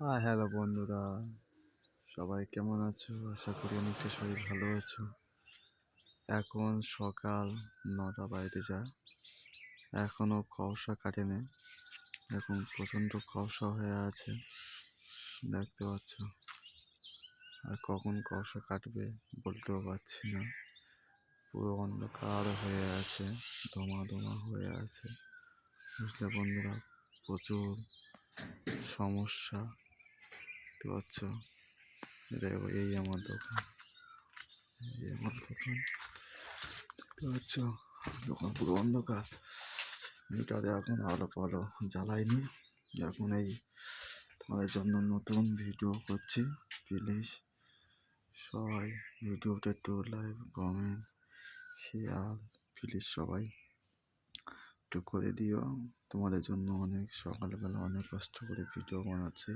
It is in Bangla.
হ্যালো বন্ধুরা, সবাই কেমন আছো? আশা করি অনেকটা সবাই ভালো আছো। এখন সকাল ৯টা বাজতে যায়, এখনও কুয়াশা কাটেনি। এখন প্রচণ্ড কুয়াশা হয়ে আছে, দেখতে পাচ্ছ। আর কখন কুয়াশা কাটবে বলতেও পারছি না। পুরো অন্ধকার হয়ে আছে, ধোঁয়া ধোঁয়া হয়ে আছে, বুঝলে বন্ধুরা। প্রচুর সমস্যা, দেখতে পাচ্ছ। এই আমার দোকান, দেখতে পাচ্ছ। দোকান পুরো অন্ধকার, মিটারে এখন আলো ফালো জ্বালাইনি। এখন এই তোমাদের জন্য নতুন ভিডিও করছি। প্লিজ সবাই ভিডিওটা একটু লাইক, কমেন্ট, শেয়ার প্লিজ সবাই একটু করে দিও। তোমাদের জন্য অনেক সকালবেলা অনেক কষ্ট করে ভিডিও বানাচ্ছি।